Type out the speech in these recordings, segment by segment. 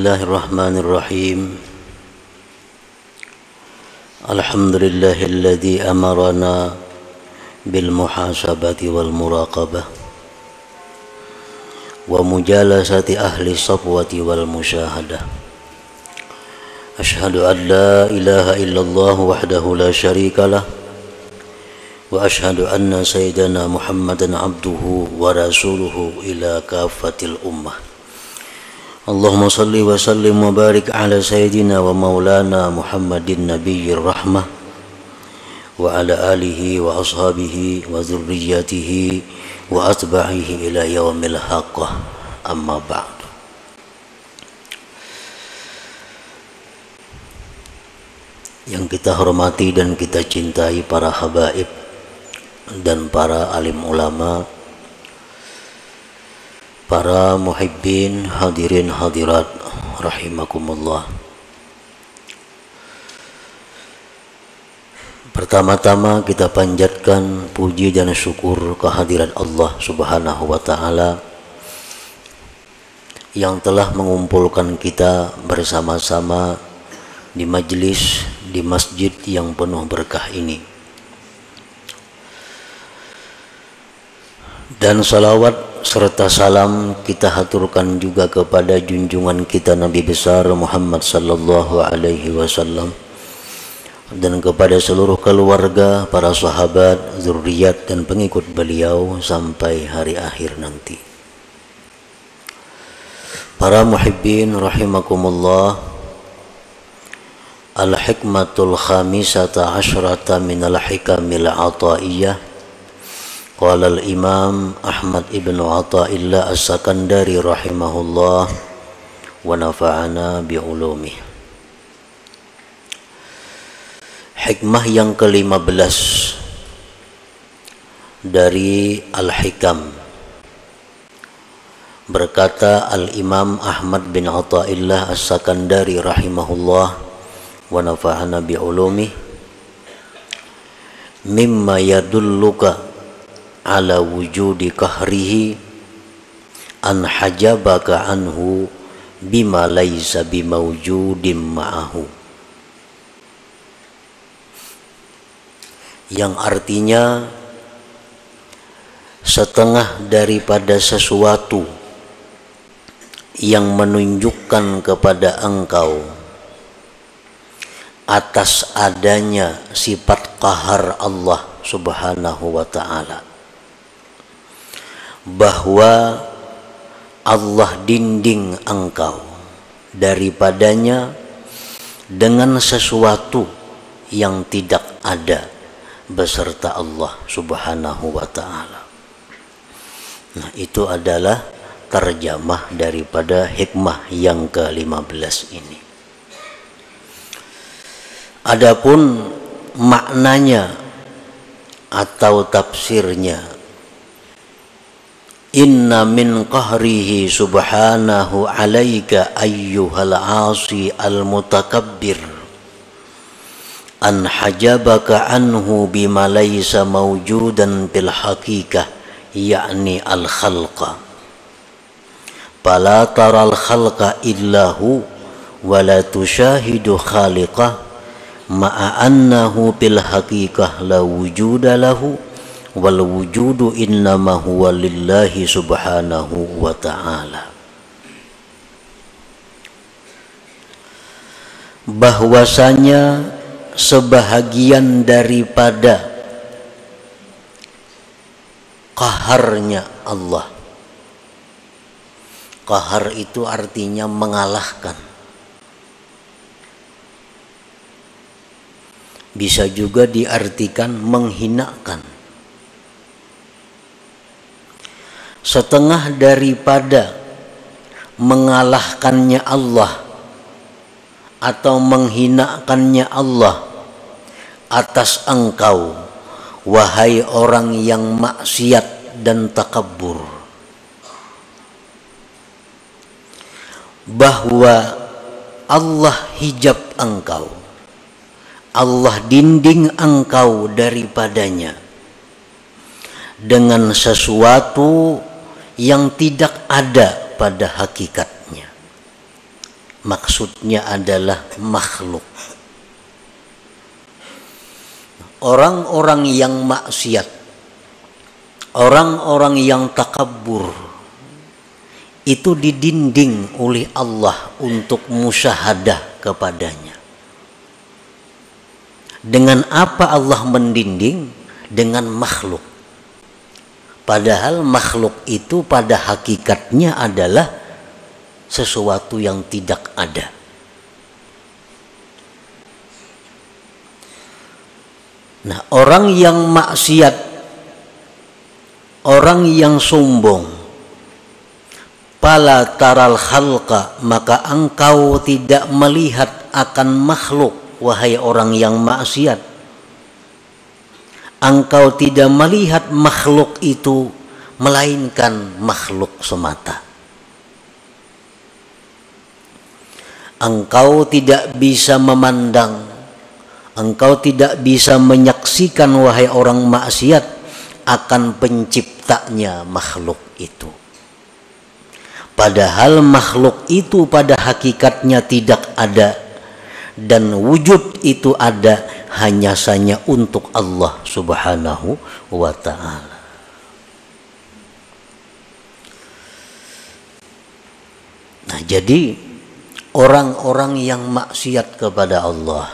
Bismillahirrahmanirrahim. Alhamdulillahilladzi amarana bil muhasabati wal muraqabah wa mujalasati ahli safwati wal musyahadah. Ashhadu an la ilaha illallah wahdahu la syarikalah wa ashhadu anna sayyidana Muhammadan abduhu wa rasuluhu ila kafatil ummah. Allahumma salli wa sallim wa barik ala sayyidina wa maulana Muhammadin nabiyyir rahmah wa ala alihi wa ashabihi wa dzurriyyatihi wa atba'ihi ila yaumil haqqah, amma ba'du. Yang kita hormati dan kita cintai para habaib dan para alim ulama, para muhibbin, hadirin hadirat rahimakumullah. Pertama-tama kita panjatkan puji dan syukur kehadirat Allah Subhanahu wa taala yang telah mengumpulkan kita bersama-sama di majlis di masjid yang penuh berkah ini. Dan salawat serta salam kita haturkan juga kepada junjungan kita Nabi besar Muhammad sallallahu alaihi wasallam dan kepada seluruh keluarga, para sahabat, zuriat dan pengikut beliau sampai hari akhir nanti. Para muhibbin rahimakumullah, al-hikmatul khamisata asyrata minal hikamil ataiyah. Qala al-Imam Ahmad ibn Athaillah As-Sakandari rahimahullah wa nafa'ana bi'ulumih. Hikmah yang ke-15 dari Al-Hikam. Berkata Al-Imam Ahmad bin Athaillah As-Sakandari rahimahullah wa nafa'ana bi'ulumih, mimma yadulluka ala wujudi kahrihi an hajabaka anhu bima laisa bimawjudim ma'ahu, yang artinya setengah daripada sesuatu yang menunjukkan kepada engkau atas adanya sifat qahar Allah Subhanahu wa ta'ala, bahwa Allah dinding engkau daripadanya dengan sesuatu yang tidak ada beserta Allah Subhanahu wa ta'ala. Nah, itu adalah terjemah daripada hikmah yang ke-15 ini. Adapun maknanya atau tafsirnya, inna min qahrihi subhanahu alaika ayyuhal asi al-mutakabbir an hajabaka anhu bima laysa mawjudan bil haqiqah, yakni al-khalqa, fala taral khalqa illahu wa la tushahidu khaliqah ma'a annahu bil haqiqah la wujuda lahu wal wujudu innama huwa lillahi subhanahu wa ta'ala. Bahwasanya sebahagian daripada qaharnya Allah, qahar itu artinya mengalahkan, bisa juga diartikan menghinakan. Setengah daripada mengalahkannya Allah atau menghinakannya Allah atas engkau, wahai orang yang maksiat dan takabur, bahwa Allah hijab engkau, Allah dinding engkau daripadanya dengan sesuatu yang tidak ada pada hakikatnya, maksudnya adalah makhluk. Orang-orang yang maksiat, orang-orang yang takabur, itu didinding oleh Allah untuk musyahadah kepadanya. Dengan apa Allah mendinding? Dengan makhluk. Padahal makhluk itu pada hakikatnya adalah sesuatu yang tidak ada. Nah, orang yang maksiat, orang yang sombong, pala taral khalqa, maka engkau tidak melihat akan makhluk, wahai orang yang maksiat. Engkau tidak melihat makhluk itu, melainkan makhluk semata. Engkau tidak bisa memandang, engkau tidak bisa menyaksikan, wahai orang maksiat, akan penciptanya makhluk itu. Padahal makhluk itu pada hakikatnya tidak ada, dan wujud itu ada hanya saja untuk Allah Subhanahu wa ta'ala. Nah, jadi orang-orang yang maksiat kepada Allah,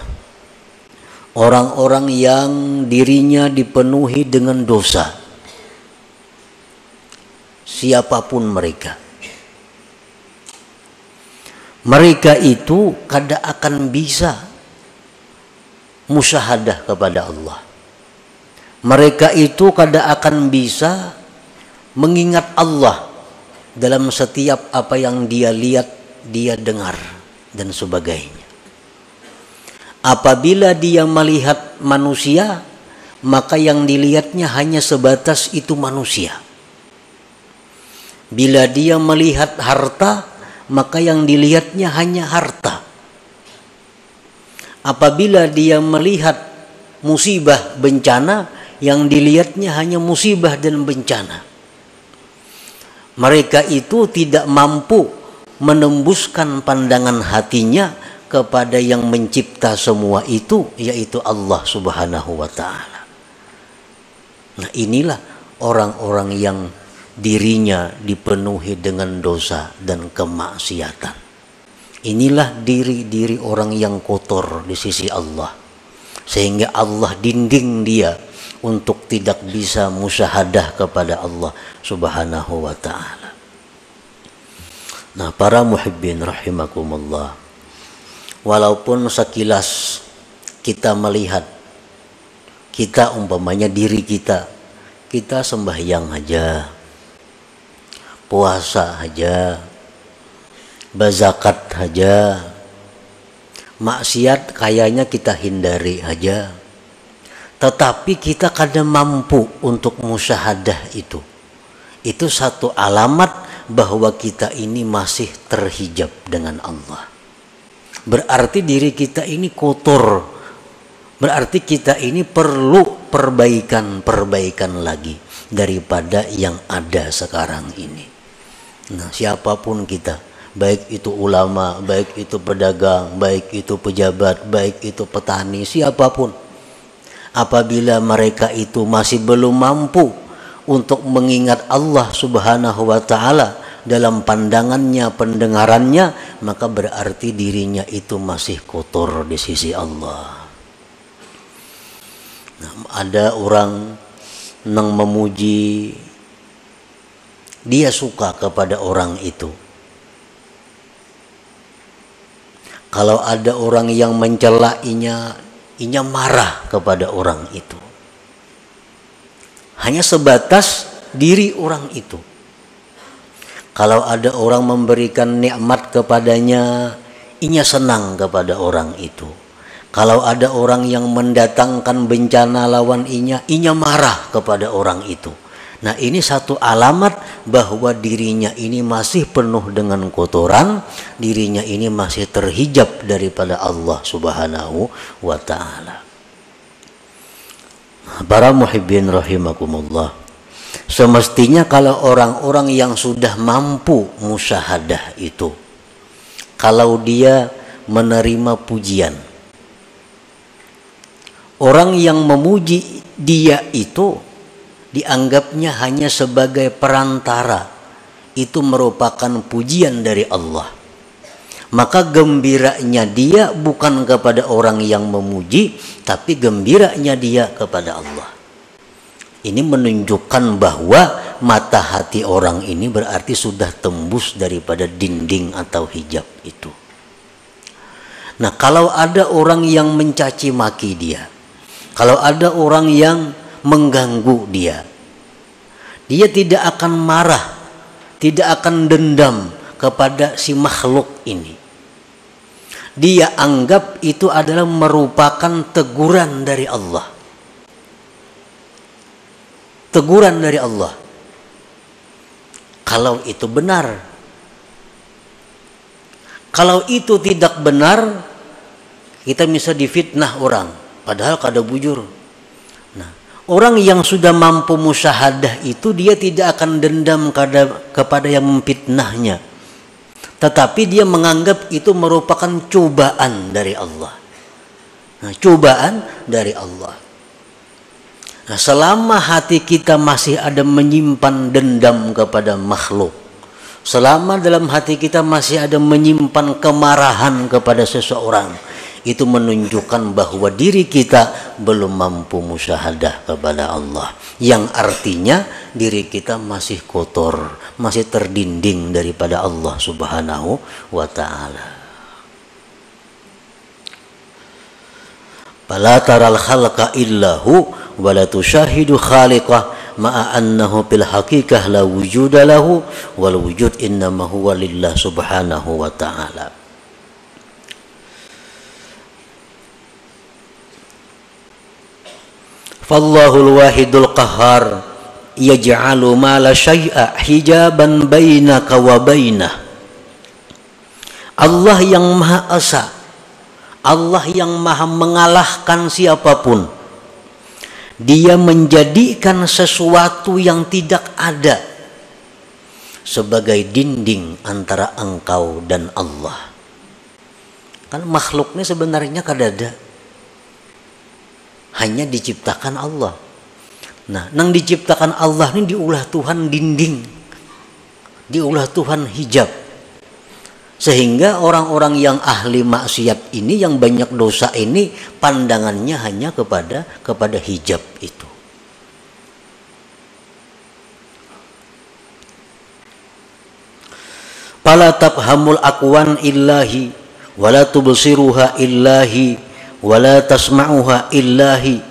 orang-orang yang dirinya dipenuhi dengan dosa, siapapun mereka, mereka itu kada akan bisa musyahadah kepada Allah. Mereka itu kada akan bisa mengingat Allah dalam setiap apa yang dia lihat, dia dengar, dan sebagainya. Apabila dia melihat manusia, maka yang dilihatnya hanya sebatas itu manusia. Bila dia melihat harta, maka yang dilihatnya hanya harta. Apabila dia melihat musibah, bencana, yang dilihatnya hanya musibah dan bencana. Mereka itu tidak mampu menembuskan pandangan hatinya kepada yang mencipta semua itu, yaitu Allah Subhanahu wa ta'ala. Nah, inilah orang-orang yang dirinya dipenuhi dengan dosa dan kemaksiatan. Inilah diri-diri orang yang kotor di sisi Allah, sehingga Allah dinding dia untuk tidak bisa musyahadah kepada Allah Subhanahu wa ta'ala. Nah, para muhibbin rahimakumullah, walaupun sekilas kita melihat, kita umpamanya diri kita sembahyang aja, puasa aja, berzakat aja, maksiat kayaknya kita hindari aja, tetapi kita kadang mampu untuk musyahadah itu. Itu satu alamat bahwa kita ini masih terhijab dengan Allah. Berarti diri kita ini kotor, berarti kita ini perlu perbaikan lagi daripada yang ada sekarang ini. Nah, siapapun kita, baik itu ulama, baik itu pedagang, baik itu pejabat, baik itu petani, siapapun, apabila mereka itu masih belum mampu untuk mengingat Allah Subhanahu wa ta'ala dalam pandangannya, pendengarannya, maka berarti dirinya itu masih kotor di sisi Allah. Nah, ada orang yang memuji, dia suka kepada orang itu. Kalau ada orang yang mencela, inya marah kepada orang itu. Hanya sebatas diri orang itu. Kalau ada orang memberikan nikmat kepadanya, inya senang kepada orang itu. Kalau ada orang yang mendatangkan bencana lawan inya marah kepada orang itu. Nah, ini satu alamat bahwa dirinya ini masih penuh dengan kotoran, dirinya ini masih terhijab daripada Allah Subhanahu wa ta'ala. Para muhibbin rahimakumullah, semestinya kalau orang-orang yang sudah mampu musyahadah itu, kalau dia menerima pujian. Orang yang memuji dia itu dianggapnya hanya sebagai perantara. Itu merupakan pujian dari Allah. Maka gembiranya dia bukan kepada orang yang memuji, tapi gembiranya dia kepada Allah. Ini menunjukkan bahwa mata hati orang ini berarti sudah tembus daripada dinding atau hijab itu. Nah, kalau ada orang yang mencaci maki dia, kalau ada orang yang mengganggu dia, dia tidak akan marah, tidak akan dendam kepada si makhluk ini. Dia anggap itu adalah merupakan teguran dari Allah. Teguran dari Allah. Kalau itu benar. Kalau itu tidak benar, kita bisa difitnah orang, padahal kada bujur. Nah, orang yang sudah mampu musyahadah itu dia tidak akan dendam kepada yang memfitnahnya. Tetapi dia menganggap itu merupakan cobaan dari Allah. Nah, cobaan dari Allah. Nah, selama hati kita masih ada menyimpan dendam kepada makhluk, selama dalam hati kita masih ada menyimpan kemarahan kepada seseorang, itu menunjukkan bahwa diri kita belum mampu musyahadah kepada Allah, yang artinya diri kita masih kotor, masih terdinding daripada Allah Subhanahu wa ta'ala. Fala taral khalqa illahu wa la tushahidu khaliqah ma'a annahu bil haqiqah la wujuda lahu wal wujud innama huwa lillah subhanahu wa ta'ala. Fallahul wahidul qahhar yaj'alu ma la syai'a hijaban bainaka wa bainah. Allah yang Maha Esa, Allah yang Maha mengalahkan siapapun. Dia menjadikan sesuatu yang tidak ada sebagai dinding antara engkau dan Allah. Kan makhluknya sebenarnya kada ada, hanya diciptakan Allah. Nah, nang diciptakan Allah ini diulah Tuhan dinding, diulah Tuhan hijab, sehingga orang-orang yang ahli maksiat ini, yang banyak dosa ini, pandangannya hanya kepada hijab itu. Fala tafhamul aqwan illahi wala tubsiruha illahi wala tasma'uha illahi.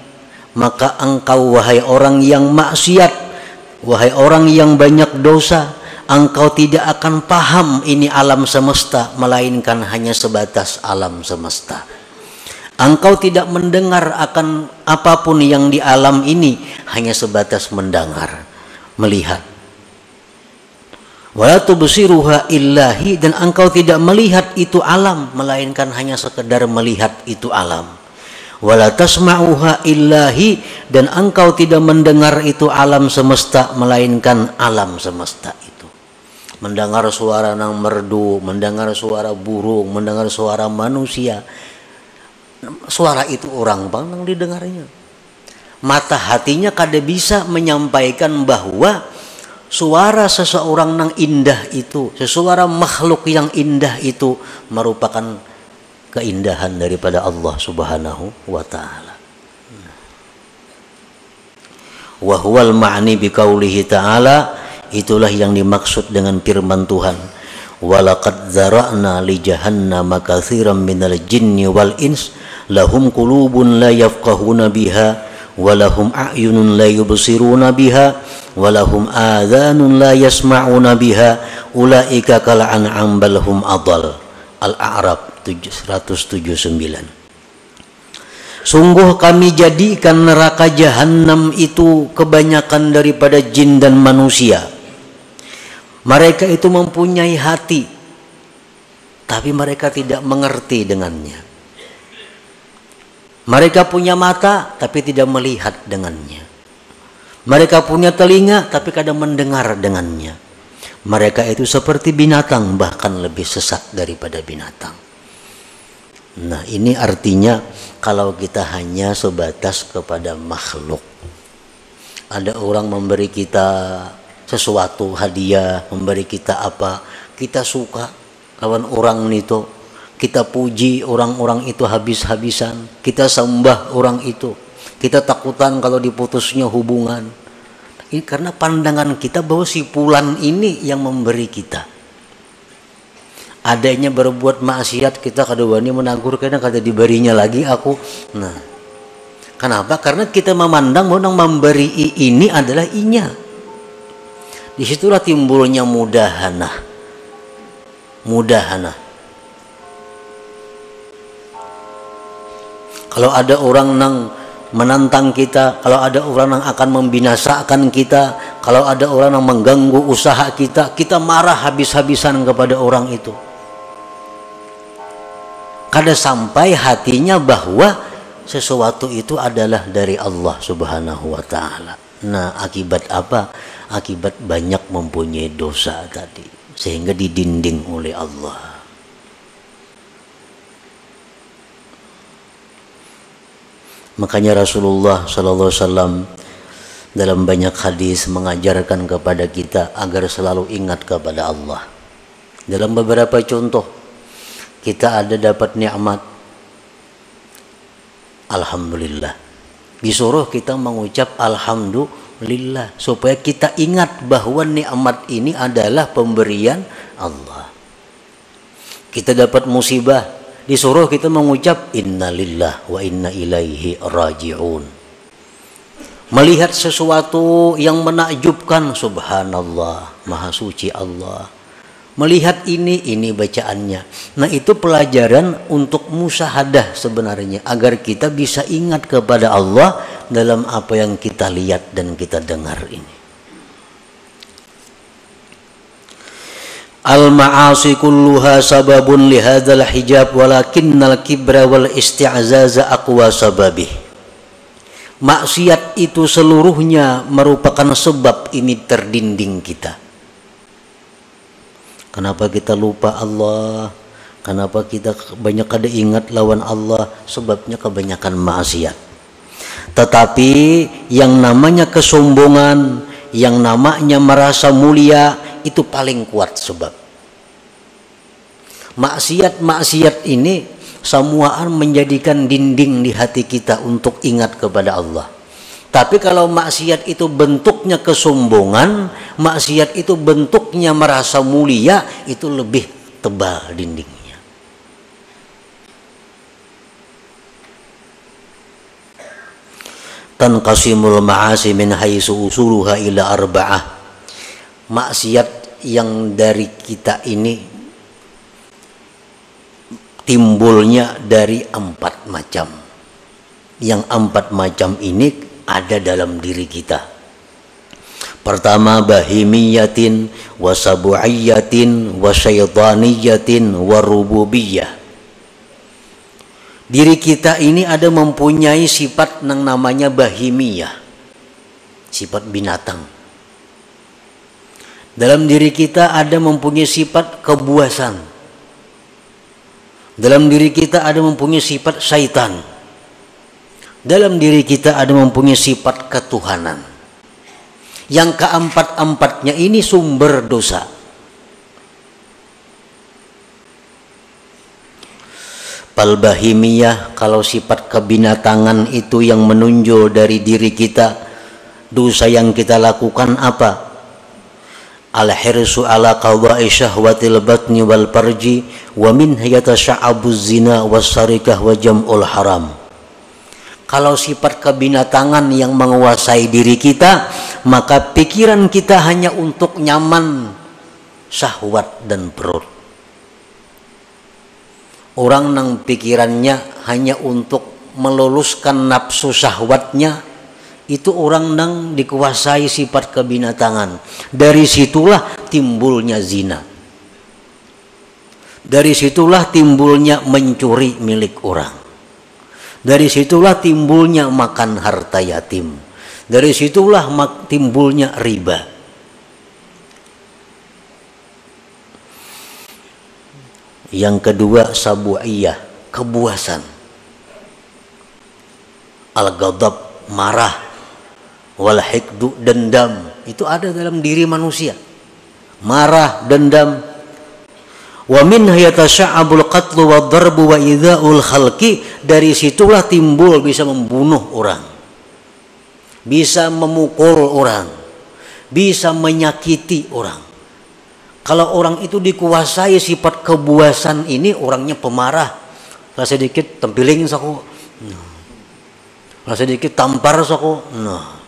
Maka engkau wahai orang yang maksiat, wahai orang yang banyak dosa, engkau tidak akan paham ini alam semesta, melainkan hanya sebatas alam semesta. Engkau tidak mendengar akan apapun yang di alam ini, hanya sebatas mendengar, melihat. Wala tubsiruha illahi, dan engkau tidak melihat itu alam, melainkan hanya sekedar melihat itu alam. Wala tasma'uha illahi, dan engkau tidak mendengar itu alam semesta, melainkan alam semesta itu. Mendengar suara nang merdu, mendengar suara burung, mendengar suara manusia, suara itu orang bang nang didengarnya. Mata hatinya kada bisa menyampaikan bahwa suara seseorang nang indah itu, sesuara makhluk yang indah itu merupakan keindahan daripada Allah Subhanahu wa ta'ala. Wa huwal ma'ni biqaulihi ta'ala, itulah yang dimaksud dengan firman Tuhan, walaqad zara'na li jahannama katsiran minal jinni wal ins lahum qulubun la yafqahuna biha wa lahum a'yunun la yubsiruna biha wa lahum adhanun la yasma'una biha ulaika kal an'am bal hum adall. Al-A'raf 179. Sungguh kami jadikan neraka jahanam itu kebanyakan daripada jin dan manusia. Mereka itu mempunyai hati, tapi mereka tidak mengerti dengannya. Mereka punya mata, tapi tidak melihat dengannya. Mereka punya telinga, tapi kadang mendengar dengannya. Mereka itu seperti binatang, bahkan lebih sesat daripada binatang. Nah, ini artinya kalau kita hanya sebatas kepada makhluk. Ada orang memberi kita sesuatu, hadiah, memberi kita apa, kita suka lawan orang itu, kita puji orang-orang itu habis-habisan, kita sembah orang itu, kita takutan kalau diputusnya hubungan. Ini karena pandangan kita bahwa si fulan ini yang memberi kita. Adanya berbuat maksiat kita kadang-kadang menegur, karena kata diberinya lagi aku. Nah, kenapa? Karena kita memandang bahwa yang memberi ini adalah inya. Disitulah timbulnya mudahana. Kalau ada orang yang menantang kita, kalau ada orang yang akan membinasakan kita, kalau ada orang yang mengganggu usaha kita, kita marah habis-habisan kepada orang itu. Kada sampai hatinya bahwa sesuatu itu adalah dari Allah Subhanahu wa ta'ala. Nah, akibat apa? Akibat banyak mempunyai dosa tadi, sehingga didinding oleh Allah. Makanya Rasulullah sallallahu alaihi wasallam dalam banyak hadis mengajarkan kepada kita agar selalu ingat kepada Allah. Dalam beberapa contoh, kita ada dapat nikmat, alhamdulillah. Disuruh kita mengucap alhamdulillah supaya kita ingat bahwa nikmat ini adalah pemberian Allah. Kita dapat musibah, disuruh kita mengucap innalillah wa inna ilaihi raji'un. Melihat sesuatu yang menakjubkan, subhanallah, maha suci Allah. Melihat ini bacaannya. Nah, itu pelajaran untuk musyahadah sebenarnya, agar kita bisa ingat kepada Allah dalam apa yang kita lihat dan kita dengar ini. Al-ma'asi kulluha sababun lihadzal hijab walakinnal kibra wal isti'zaza aqwa sababih. Maksiat itu seluruhnya merupakan sebab ini terdinding kita. Kenapa kita lupa Allah? Kenapa kita banyak kada ingat lawan Allah? Sebabnya kebanyakan maksiat. Tetapi yang namanya kesombongan, yang namanya merasa mulia, itu paling kuat sebab. Maksiat ini semuaan menjadikan dinding di hati kita untuk ingat kepada Allah. Tapi kalau maksiat itu bentuknya kesombongan, maksiat itu bentuknya merasa mulia, itu lebih tebal dindingnya. Tanqasimul ma'asi min haitsu usuluha ila arba'ah. Maksiat yang dari kita ini timbulnya dari 4 macam. Yang 4 macam ini ada dalam diri kita. Pertama, bahimiyatin, wasabu'iyatin, wasyaitaniyatin, warububiyah. Diri kita ini ada mempunyai sifat yang namanya bahimiyah, sifat binatang. Dalam diri kita ada mempunyai sifat kebuasan. Dalam diri kita ada mempunyai sifat syaitan. Dalam diri kita ada mempunyai sifat ketuhanan. Yang keempat-empatnya ini sumber dosa. Palbahimiyah, kalau sifat kebinatangan itu yang menonjol dari diri kita, dosa yang kita lakukan apa? Al-hirsu ala qada'i syahwatil batni wal farji wa min yatasa'abuz zina was-sarikah wa jam'ul haram. Kalau sifat kebinatangan yang menguasai diri kita, maka pikiran kita hanya untuk nyaman, syahwat dan perut. Orang yang pikirannya hanya untuk meluluskan nafsu syahwatnya, itu orang yang dikuasai sifat kebinatangan. Dari situlah timbulnya zina. Dari situlah timbulnya mencuri milik orang. Dari situlah timbulnya makan harta yatim. Dari situlah timbulnya riba. Yang kedua sabu'iyah, kebuasan. Al-ghadab, marah. Wal hikdu, dendam. Itu ada dalam diri manusia. Marah, dendam. Wa minha yatasha'abul qatlu wa darbu wa idza'ul khalqi. Dari situlah timbul bisa membunuh orang, bisa memukul orang, bisa menyakiti orang. Kalau orang itu dikuasai sifat kebuasan ini, orangnya pemarah. Lah sedikit tempiling saku, lah sedikit tampar saku. Nah,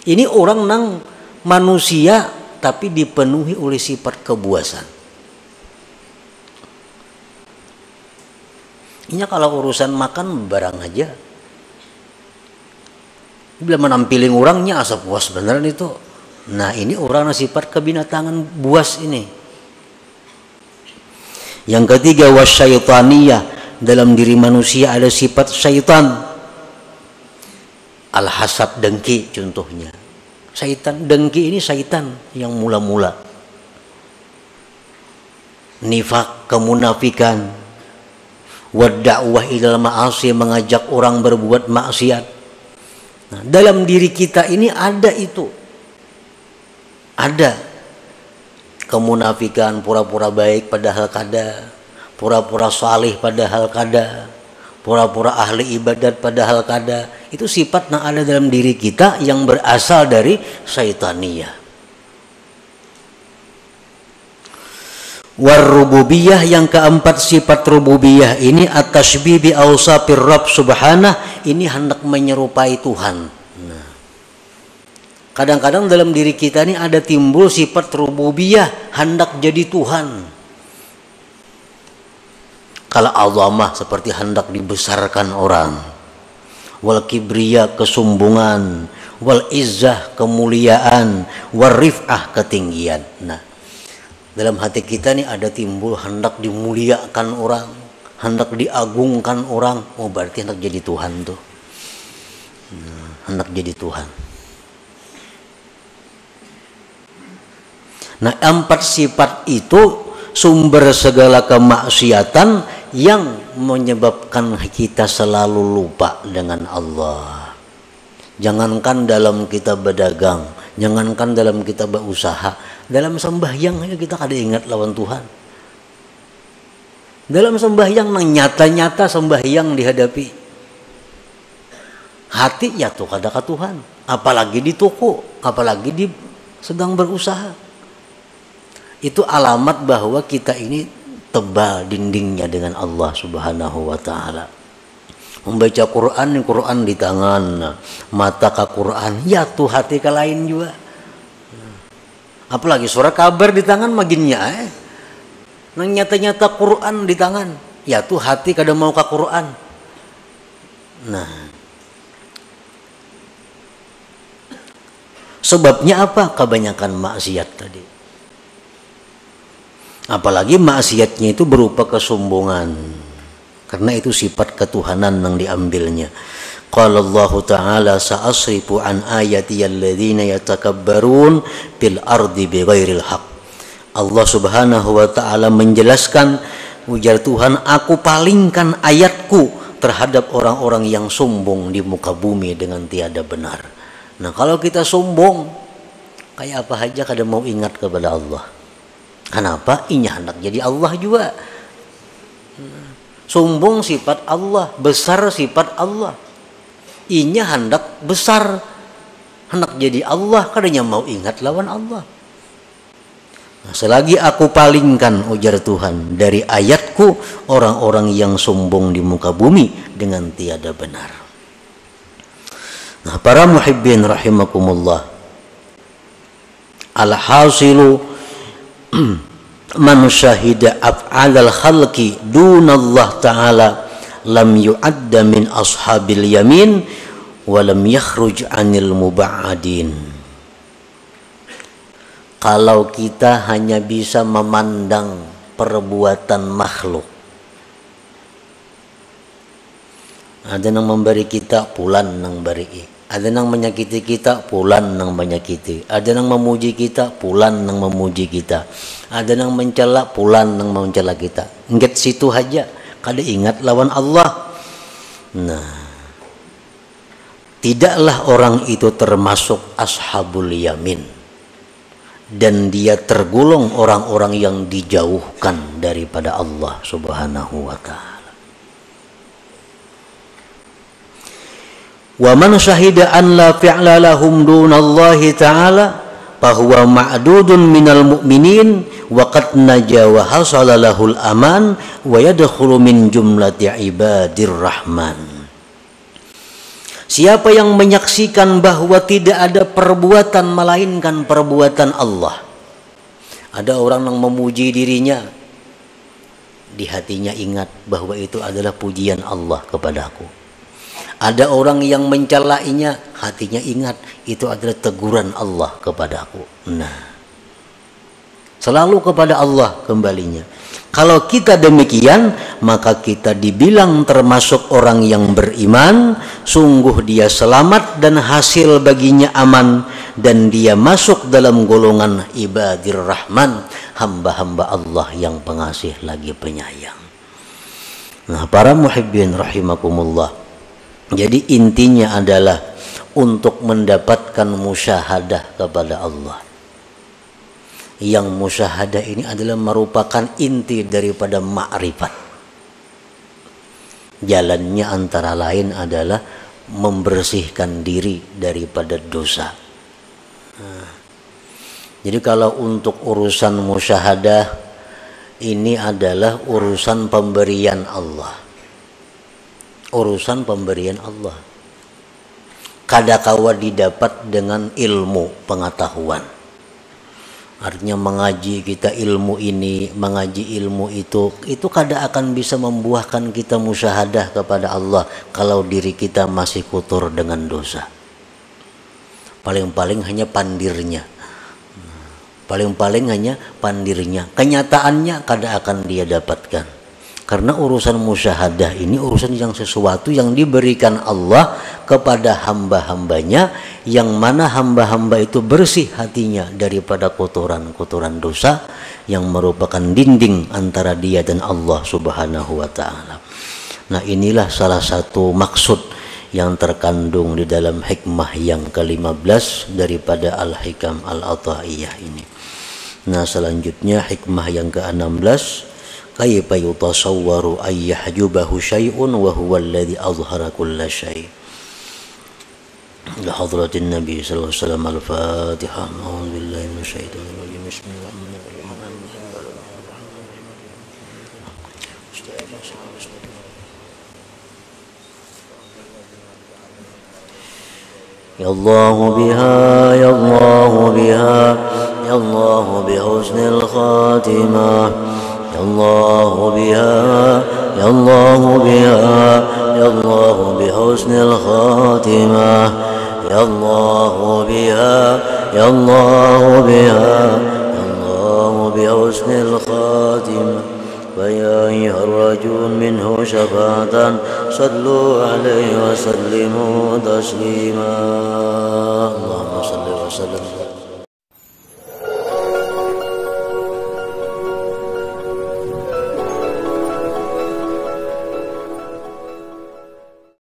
ini orang nang manusia tapi dipenuhi oleh sifat kebuasan. Ini kalau urusan makan barang aja, bila menampiling orangnya asa puas beneran itu. Nah ini orang sifat kebinatangan buas ini. Yang ketiga wasyaitaniyah, dalam diri manusia ada sifat syaitan. Al-hasad, dengki contohnya. Syaitan, dengki ini syaitan yang mula-mula. Nifak, kemunafikan. Wadda'wah ilal ma'asi, mengajak orang berbuat maksiat. Nah, dalam diri kita ini ada itu. Ada kemunafikan, pura-pura baik padahal kada, pura-pura salih padahal kada, pura-pura ahli ibadat padahal kada. Itu sifat yang ada dalam diri kita yang berasal dari syaitaniyah. Warrububiyah, yang keempat sifat rububiyah ini at-tashbih bi awsafir Rabb subhanah, ini hendak menyerupai Tuhan. Nah, kadang-kadang dalam diri kita ini ada timbul sifat rububiyah, hendak jadi Tuhan. Kalau azamah seperti hendak dibesarkan orang, wal kibriya, kesombongan, wal izzah, kemuliaan, wal rif'ah, ketinggian. Nah, dalam hati kita ini ada timbul hendak dimuliakan orang, hendak diagungkan orang. Oh berarti hendak jadi Tuhan tuh. Nah, hendak jadi Tuhan. Nah, empat sifat itu sumber segala kemaksiatan yang menyebabkan kita selalu lupa dengan Allah. Jangankan dalam kita berdagang, jangankan dalam kita berusaha, dalam sembahyang aja kita kada ingat lawan Tuhan. Dalam sembahyang nang nyata-nyata sembahyang dihadapi, hati ya tuh kada ka Tuhan, apalagi di toko, apalagi di sedang berusaha. Itu alamat bahwa kita ini tebal dindingnya dengan Allah Subhanahu wa taala. Membaca Quran, Quran di tangan, mata ke Quran, ya tuh hati ke lain juga. Apalagi surat kabar di tangan maginnya nang nyata-nyata Quran di tangan, ya tuh hati kada mau ke Quran. Nah, sebabnya apa? Kebanyakan maksiat tadi. Apalagi maksiatnya itu berupa kesombongan, karena itu sifat ketuhanan yang diambilnya. Qala Allah Ta'ala sa'asrifu an ayati alladhina yatakabbarun fil ardi bighairil haq. Allah Subhanahu wa Ta'ala menjelaskan, ujar Tuhan, aku palingkan ayatku terhadap orang-orang yang sombong di muka bumi dengan tiada benar. Nah, kalau kita sombong, kayak apa aja kada mau ingat kepada Allah. Kenapa? Inya hendak jadi Allah juga. Sombong sifat Allah, besar sifat Allah. Inya hendak besar, hendak jadi Allah, kadanya mau ingat lawan Allah. Nah, selagi aku palingkan, ujar Tuhan, dari ayatku orang-orang yang sombong di muka bumi dengan tiada benar. Nah, para muhibbin rahimakumullah, al-hasilu man syahida af'alal khalqi dunallah ta'ala lam yu'adda min ashabil yamin wa lam yakhruj anil muba'adin. Kalau kita hanya bisa memandang perbuatan makhluk, ada yang memberi kita pulan nang beri, Ada yang menyakiti kita, pulan nang menyakiti. Ada yang memuji kita, pulan nang memuji kita. Ada yang mencela, pulan nang mencela kita. Ingat situ aja, kada ingat lawan Allah. Nah, tidaklah orang itu termasuk ashabul yamin, dan dia tergolong orang-orang yang dijauhkan daripada Allah Subhanahu wa ta'ala. Wa man syahida an la fi'la lahum dunallahi ta'ala fahuwa ma'dudun minal mu'minin wa qad naja wa hasala lahul aman wa yadkhulu min jumlati ibadir rahman. Siapa yang menyaksikan bahwa tidak ada perbuatan melainkan perbuatan Allah. Ada orang yang memuji dirinya, di hatinya ingat bahwa itu adalah pujian Allah kepadaku. Ada orang yang mencelainya, hatinya ingat itu adalah teguran Allah kepadaku. Nah, selalu kepada Allah kembalinya. Kalau kita demikian, maka kita dibilang termasuk orang yang beriman. Sungguh dia selamat dan hasil baginya aman, dan dia masuk dalam golongan ibadir rahman, hamba-hamba Allah yang pengasih lagi penyayang. Nah, para muhibbin rahimakumullah, jadi intinya adalah untuk mendapatkan musyahadah kepada Allah. Yang musyahadah ini adalah merupakan inti daripada ma'rifat. Jalannya antara lain adalah membersihkan diri daripada dosa. Nah, jadi kalau untuk urusan musyahadah ini adalah urusan pemberian Allah. Urusan pemberian Allah. Kadakawa didapat dengan ilmu pengetahuan. Artinya mengaji kita ilmu ini, mengaji ilmu itu kada akan bisa membuahkan kita musyahadah kepada Allah kalau diri kita masih kotor dengan dosa. Paling-paling hanya pandirnya. Paling-paling hanya pandirnya. Kenyataannya kada akan dia dapatkan. Karena urusan musyahadah ini urusan yang sesuatu yang diberikan Allah kepada hamba-hambanya, yang mana hamba-hamba itu bersih hatinya daripada kotoran-kotoran dosa yang merupakan dinding antara dia dan Allah Subhanahu wa ta'ala. Nah, inilah salah satu maksud yang terkandung di dalam hikmah yang ke-15 daripada Al-Hikam Al-Ata'iyah ini. Nah, selanjutnya hikmah yang ke-16, kaifa yutasawwaru ay yahjubahu syai'un wa huwa alladhi azhara kulla syai'. La hadratin Nabi sallallahu alaihi wasallam. Al-Fatihah. A'udzu billahi minasyaitonir rajim. Bismillahirrahmanirrahim. Ya Allah biha, ya Allah biha, ya Allah bihusnil khatimah. Ya Allah biha, ya Allah biha, ya Allah bihusnil khatimah. Ya Allah biha, ya Allah biha, ya Allah bihusnil khatimah. فيا أيها الرجل منه شفاعة صلوا عليه وسلموا تسليما. اللهم صل وسلم